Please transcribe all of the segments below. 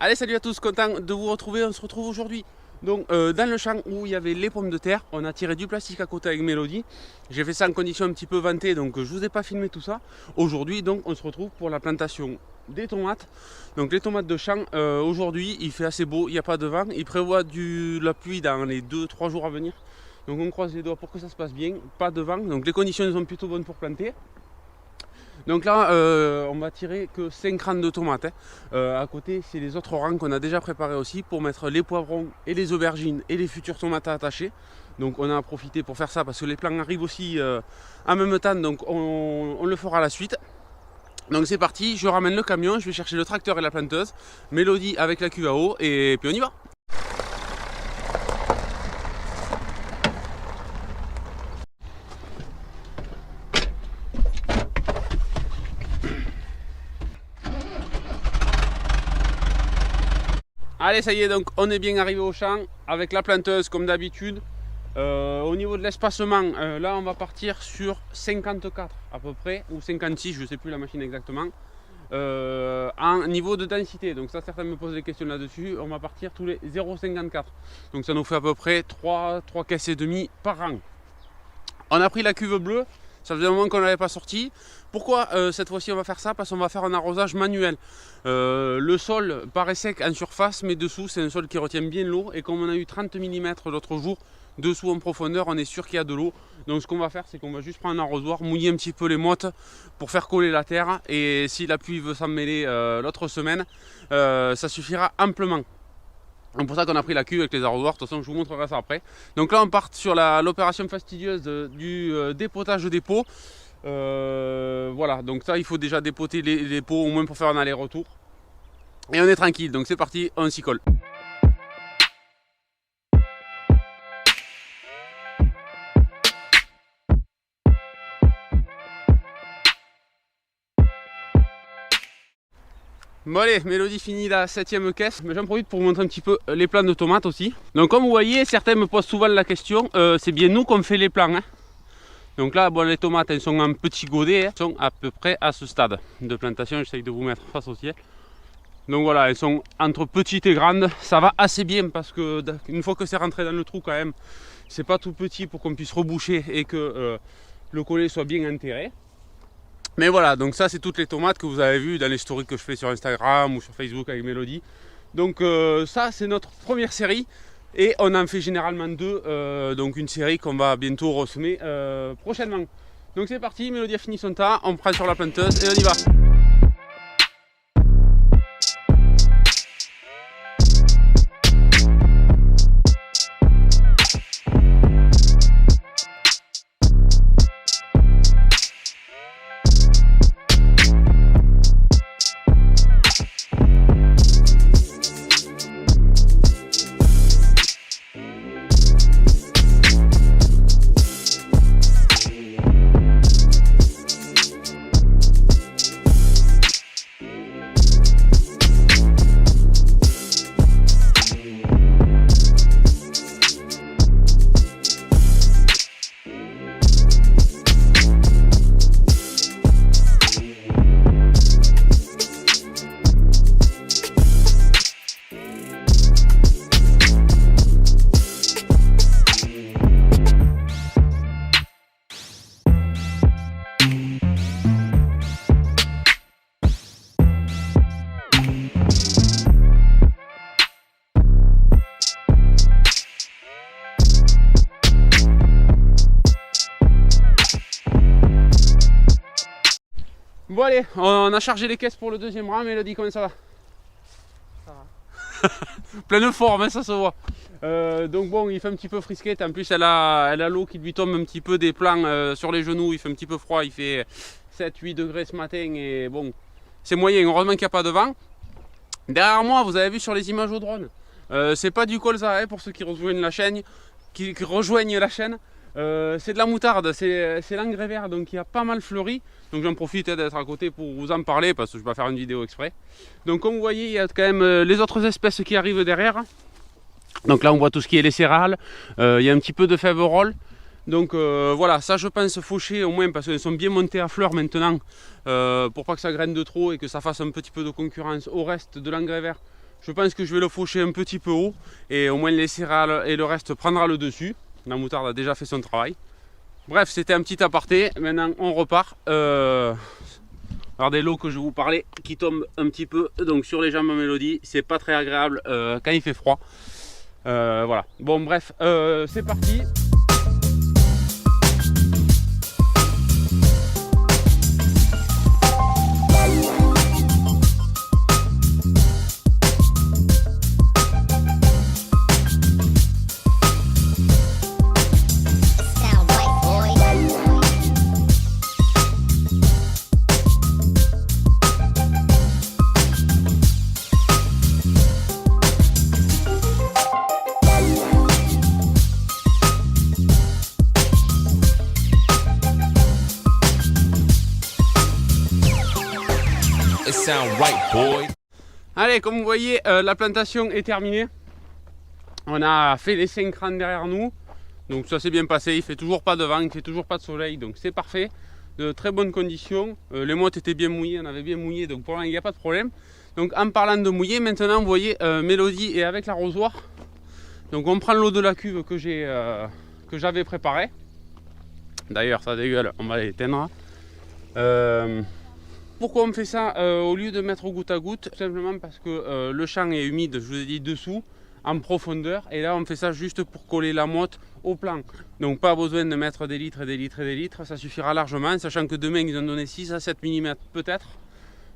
Allez, salut à tous, content de vous retrouver. On se retrouve aujourd'hui donc dans le champ où il y avait les pommes de terre. On a tiré du plastique à côté avec Mélodie. J'ai fait ça en conditions un petit peu ventées, donc je vous ai pas filmé tout ça. Aujourd'hui, donc, on se retrouve pour la plantation des tomates. Donc les tomates de champ, aujourd'hui, il fait assez beau, il n'y a pas de vent. Il prévoit de la pluie dans les 2-3 jours à venir. Donc on croise les doigts pour que ça se passe bien, pas de vent. Donc les conditions sont plutôt bonnes pour planter. Donc là, on va tirer que 5 rangs de tomates. À côté, c'est les autres rangs qu'on a déjà préparés aussi pour mettre les poivrons et les aubergines et les futures tomates attachées. Donc on a profité pour faire ça parce que les plants arrivent aussi en même temps. Donc on le fera à la suite. Donc c'est parti, je ramène le camion, je vais chercher le tracteur et la planteuse. Mélodie avec la cuve à eau et puis on y va. Allez, ça y est, donc on est bien arrivé au champ avec la planteuse comme d'habitude. Au niveau de l'espacement, là on va partir sur 54 à peu près, ou 56, je ne sais plus la machine exactement, en niveau de densité. Donc ça, certains me posent des questions là-dessus. On va partir tous les 0,54. Donc ça nous fait à peu près 3 caisses et demie par rang. On a pris la cuve bleue. Ça faisait un moment qu'on n'avait pas sorti. Pourquoi cette fois-ci on va faire ça? Parce qu'on va faire un arrosage manuel. Le sol paraît sec en surface, mais dessous c'est un sol qui retient bien l'eau. Et comme on a eu 30 mm l'autre jour, dessous en profondeur, on est sûr qu'il y a de l'eau. Donc ce qu'on va faire, c'est qu'on va juste prendre un arrosoir, mouiller un petit peu les mottes pour faire coller la terre. Et si la pluie veut s'en mêler l'autre semaine, ça suffira amplement. C'est pour ça qu'on a pris la cuve avec les arrosoirs. De toute façon, je vous montrerai ça après. Donc là, on part sur l'opération fastidieuse du dépotage des pots. Voilà, donc ça, il faut déjà dépoter les pots au moins pour faire un aller-retour. Et on est tranquille, donc c'est parti, on s'y colle. Bon allez, Mélodie finit la 7ème caisse, mais j'en profite pour vous montrer un petit peu les plants de tomates aussi. Donc comme vous voyez, certains me posent souvent la question, c'est bien nous qu'on fait les plants. Hein. Donc là, bon, les tomates, elles sont en petit godet, elles sont à peu près à ce stade de plantation. J'essaye de vous mettre face au ciel. Donc voilà, elles sont entre petites et grandes. Ça va assez bien parce que une fois que c'est rentré dans le trou quand même, c'est pas tout petit pour qu'on puisse reboucher et que le collet soit bien enterré. Mais voilà, donc ça c'est toutes les tomates que vous avez vues dans les stories que je fais sur Instagram ou sur Facebook avec Mélodie. Donc ça c'est notre première série et on en fait généralement deux, donc une série qu'on va bientôt ressemer prochainement. Donc c'est parti, Mélodie a fini son tas, on prend sur la planteuse et on y va. Bon allez, on a chargé les caisses pour le deuxième rang. Mélodie, comment ça va? Ça va. Pleine forme, hein, ça se voit. Donc bon, il fait un petit peu frisquette. En plus, elle a l'eau qui lui tombe un petit peu des plants sur les genoux. Il fait un petit peu froid. Il fait 7-8 degrés ce matin. Et bon, c'est moyen. Heureusement qu'il n'y a pas de vent. Derrière moi, vous avez vu sur les images au drone, c'est pas du colza, hein, pour ceux qui rejoignent la chaîne. C'est de la moutarde, c'est l'engrais vert, donc il y a pas mal fleuri. Donc j'en profite d'être à côté pour vous en parler parce que je vais faire une vidéo exprès. Donc comme vous voyez, il y a quand même les autres espèces qui arrivent derrière. Donc là on voit tout ce qui est les cérales, il y a un petit peu de fèves-rolles. Donc voilà, ça je pense faucher au moins parce qu'elles sont bien montées à fleurs maintenant pour pas que ça graine de trop et que ça fasse un petit peu de concurrence au reste de l'engrais vert Je pense que je vais le faucher un petit peu haut et au moins les céréales et le reste prendra le dessus. La moutarde a déjà fait son travail. Bref, c'était un petit aparté. Maintenant, on repart. Regardez l'eau que je vous parlais qui tombe un petit peu donc sur les jambes à Mélodie. C'est pas très agréable quand il fait froid. Voilà. Bon, bref, c'est parti. Allez, comme vous voyez, la plantation est terminée. On a fait les 5 crans derrière nous. Donc ça s'est bien passé, il fait toujours pas de vent, il fait toujours pas de soleil, donc c'est parfait. De très bonnes conditions. Les mottes étaient bien mouillées, on avait bien mouillé, donc pour l'instant il n'y a pas de problème. Donc en parlant de mouiller, maintenant vous voyez Mélodie est avec l'arrosoir. Donc on prend l'eau de la cuve que j'avais préparée. D'ailleurs ça dégueule, on va l'éteindre. Pourquoi on fait ça au lieu de mettre au goutte à goutte? Tout simplement parce que le champ est humide, je vous ai dit dessous, en profondeur. Et là on fait ça juste pour coller la motte au plan. Donc pas besoin de mettre des litres et des litres et des litres, ça suffira largement. Sachant que demain ils ont donné 6 à 7 mm peut-être.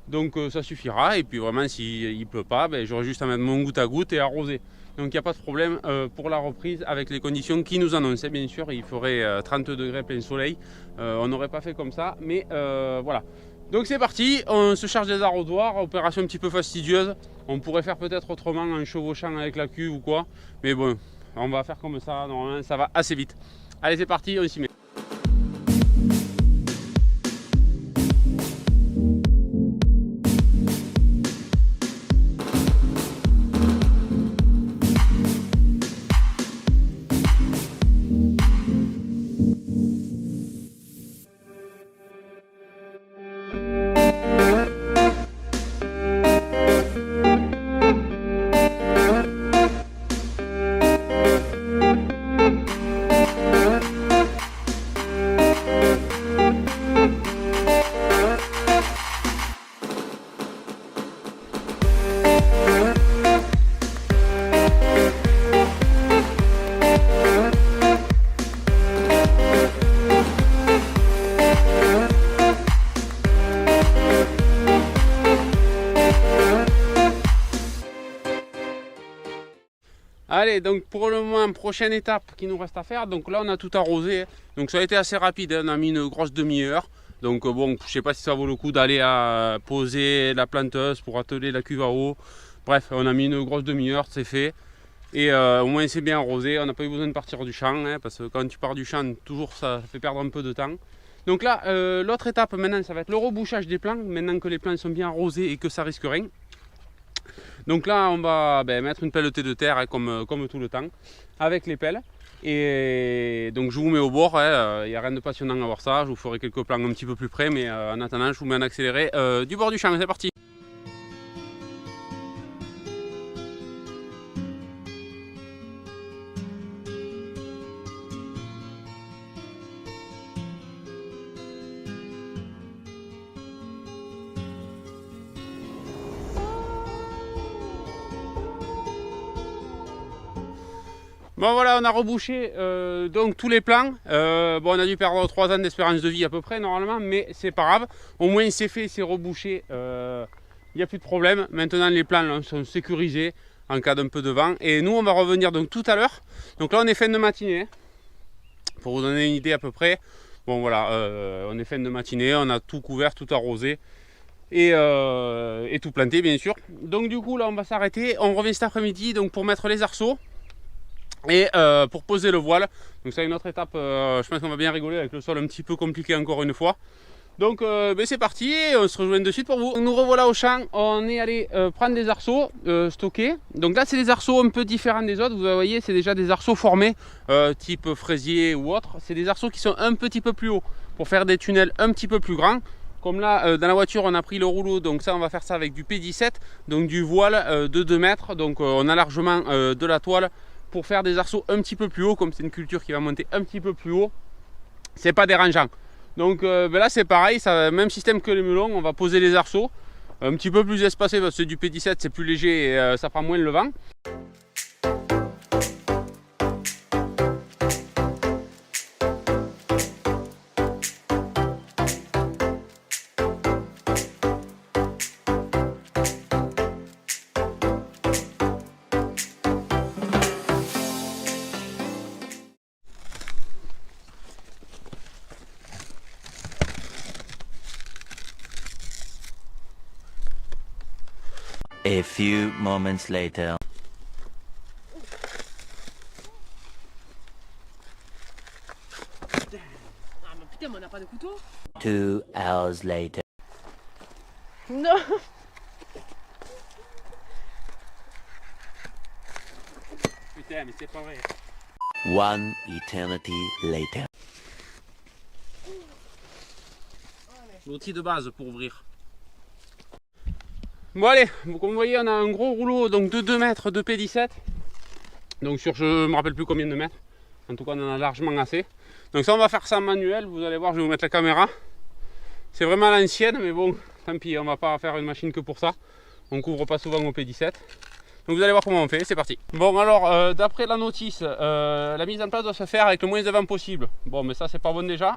Donc ça suffira. Et puis vraiment s'il ne pleut pas, ben, j'aurai juste à mettre mon goutte à goutte et arroser. Donc il n'y a pas de problème pour la reprise avec les conditions qui nous annonçaient. Bien sûr il ferait 30 degrés plein soleil. On n'aurait pas fait comme ça. Mais voilà. Donc c'est parti, on se charge des arrosoirs, opération un petit peu fastidieuse. On pourrait faire peut-être autrement en chevauchant avec la cuve ou quoi. Mais bon, on va faire comme ça, normalement ça va assez vite. Allez c'est parti, on s'y met. Allez, donc pour le moment, prochaine étape qui nous reste à faire. Donc là, on a tout arrosé. Donc ça a été assez rapide. On a mis une grosse demi-heure. Donc bon, je sais pas si ça vaut le coup d'aller à poser la planteuse pour atteler la cuve à eau. Bref, on a mis une grosse demi-heure, c'est fait. Et au moins, c'est bien arrosé. On n'a pas eu besoin de partir du champ. Parce que quand tu pars du champ, toujours ça fait perdre un peu de temps. Donc là, l'autre étape maintenant, ça va être le rebouchage des plants. Maintenant que les plants sont bien arrosés et que ça risque rien. Donc là on va mettre une pelletée de terre comme tout le temps avec les pelles. Et donc je vous mets au bord, il n'y a rien de passionnant à voir ça. Je vous ferai quelques plans un petit peu plus près, mais en attendant je vous mets en accéléré du bord du champ, c'est parti. Bon voilà, on a rebouché donc tous les plants. Bon, on a dû perdre 3 ans d'espérance de vie à peu près normalement, mais c'est pas grave. Au moins c'est fait, c'est rebouché, il n'y a plus de problème. Maintenant les plants là, sont sécurisés en cas d'un peu de vent. Et nous on va revenir donc tout à l'heure. Donc là on est fin de matinée, pour vous donner une idée à peu près. Bon voilà, on est fin de matinée, on a tout couvert, tout arrosé. Et tout planté bien sûr. Donc du coup là on va s'arrêter. On revient cet après-midi donc pour mettre les arceaux. Et pour poser le voile, donc c'est une autre étape, je pense qu'on va bien rigoler avec le sol un petit peu compliqué encore une fois. Donc c'est parti, on se rejoint de suite pour vous. Nous revoilà au champ, on est allé prendre des arceaux stockés. Donc là c'est des arceaux un peu différents des autres, vous voyez c'est déjà des arceaux formés, type fraisier ou autre. C'est des arceaux qui sont un petit peu plus hauts pour faire des tunnels un petit peu plus grands. Comme là, dans la voiture, on a pris le rouleau, donc ça, on va faire ça avec du P17, donc du voile de 2 mètres. Donc on a largement de la toile pour faire des arceaux un petit peu plus haut, comme c'est une culture qui va monter un petit peu plus haut, c'est pas dérangeant. Donc là, c'est pareil, ça, même système que les melons, on va poser les arceaux un petit peu plus espacés parce que du P17, c'est plus léger et ça prend moins le vent. A few moments later. Ah mais putain, mais on n'a pas de couteau. 2 hours later. Non. Putain, mais c'est pas vrai. 1 eternity later. L'outil de base pour ouvrir. Bon allez, comme vous voyez, on a un gros rouleau donc de 2 mètres de P17. Donc sur je me rappelle plus combien de mètres. En tout cas, on en a largement assez. Donc ça, on va faire ça en manuel. Vous allez voir, je vais vous mettre la caméra. C'est vraiment à l'ancienne, mais bon, tant pis, on va pas faire une machine que pour ça. On couvre pas souvent au P17. Donc vous allez voir comment on fait, c'est parti. Bon alors, d'après la notice, la mise en place doit se faire avec le moins de vent possible. Bon, mais ça, c'est pas bon déjà.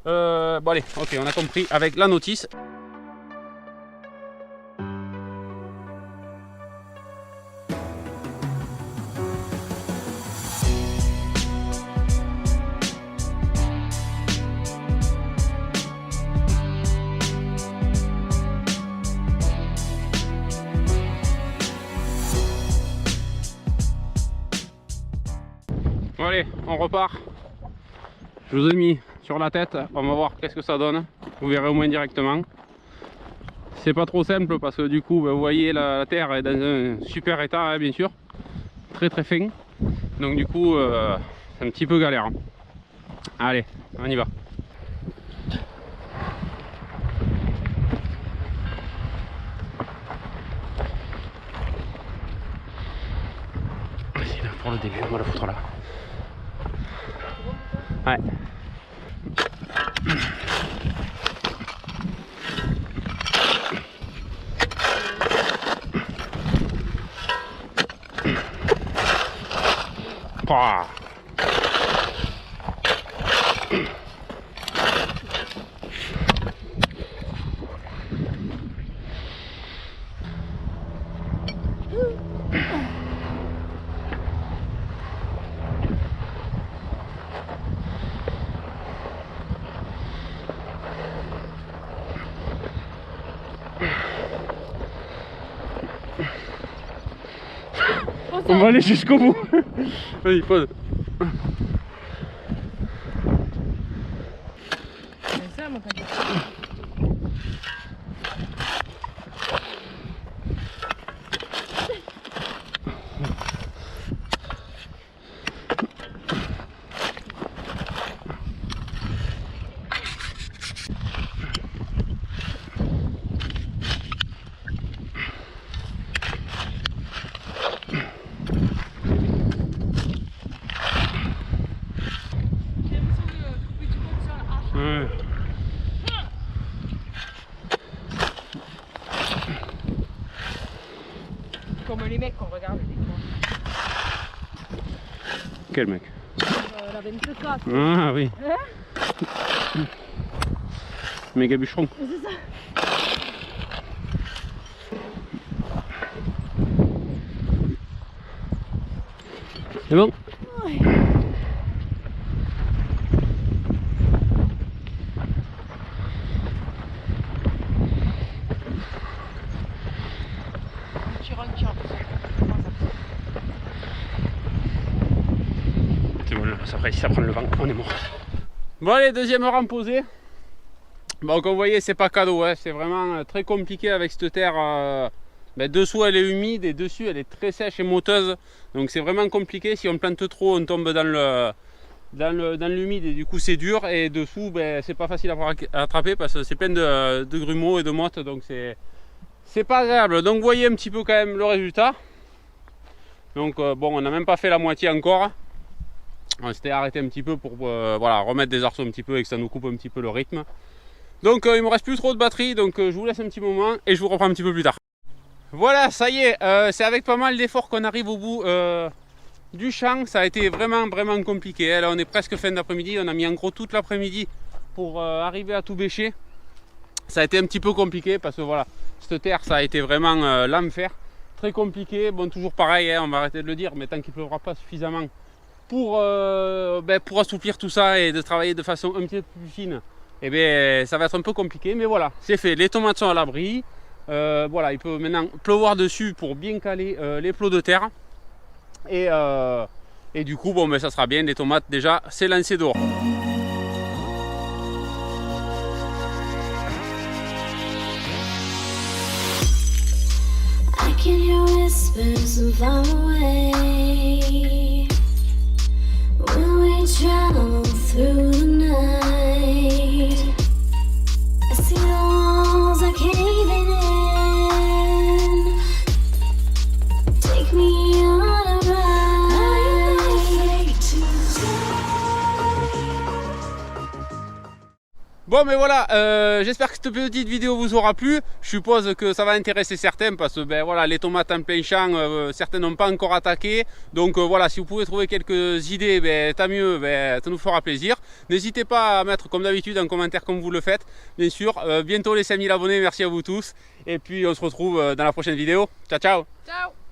Bon allez, ok, on a compris avec la notice. Bon allez, on repart. Je vous ai mis sur la tête, on va voir qu'est-ce que ça donne. Vous verrez au moins directement. C'est pas trop simple parce que du coup, vous voyez, la terre est dans un super état, hein, bien sûr. Très très fin. Donc du coup, c'est un petit peu galère. Hein. Allez, on y va. Vas-y, là, pour le début, on va la foutre là. Ouais. Pouah. On va aller jusqu'au bout. Vas-y, pose. C'est ça mon paquet. Ouais. Comme les mecs qu'on regarde des fois. Quel mec? La 24. Ah oui. Hein? Méga bûcheron. C'est ça. C'est bon? Ouais. C'est bon, là, après, si ça prend le vent, on est mort. Bon allez, deuxième rang posé. Bon, comme vous voyez, c'est pas cadeau, hein. C'est vraiment très compliqué avec cette terre. Dessous elle est humide et dessus elle est très sèche et moteuse. Donc c'est vraiment compliqué. Si on plante trop, on tombe dans l'humide et du coup c'est dur, et dessous ben, c'est pas facile à attraper parce que c'est plein de grumeaux et de mottes, donc c'est pas agréable. Donc vous voyez un petit peu quand même le résultat. Donc bon, on n'a même pas fait la moitié encore. On s'était arrêté un petit peu pour voilà, remettre des arceaux un petit peu et que ça nous coupe un petit peu le rythme. Donc il me reste plus trop de batterie, donc je vous laisse un petit moment et je vous reprends un petit peu plus tard. Voilà, ça y est, c'est avec pas mal d'efforts qu'on arrive au bout du champ. Ça a été vraiment compliqué. Là on est presque fin d'après-midi, on a mis en gros toute l'après-midi pour arriver à tout bêcher. Ça a été un petit peu compliqué parce que voilà, cette terre ça a été vraiment l'enfer. Très compliqué, bon toujours pareil, hein, on va arrêter de le dire, mais tant qu'il ne pleuvra pas suffisamment pour assouplir tout ça et de travailler de façon un petit peu plus fine, et bien ça va être un peu compliqué, mais voilà, c'est fait. Les tomates sont à l'abri. Voilà, il peut maintenant pleuvoir dessus pour bien caler les plots de terre. Et du coup, bon, ben, ça sera bien. Les tomates, déjà, c'est lancé dehors. I can hear whispers far away. Will we travel through the night? I see the walls are caving in. Take me on a ride. Bon, mais voilà, j'espère que cette petite vidéo vous aura plu. Je suppose que ça va intéresser certains parce que ben, voilà, les tomates en plein champ, certains n'ont pas encore attaqué. Donc voilà, si vous pouvez trouver quelques idées, ben, tant mieux, ben, ça nous fera plaisir. N'hésitez pas à mettre comme d'habitude un commentaire comme vous le faites. Bien sûr, bientôt les 5000 abonnés, merci à vous tous. Et puis on se retrouve dans la prochaine vidéo. Ciao, ciao! Ciao!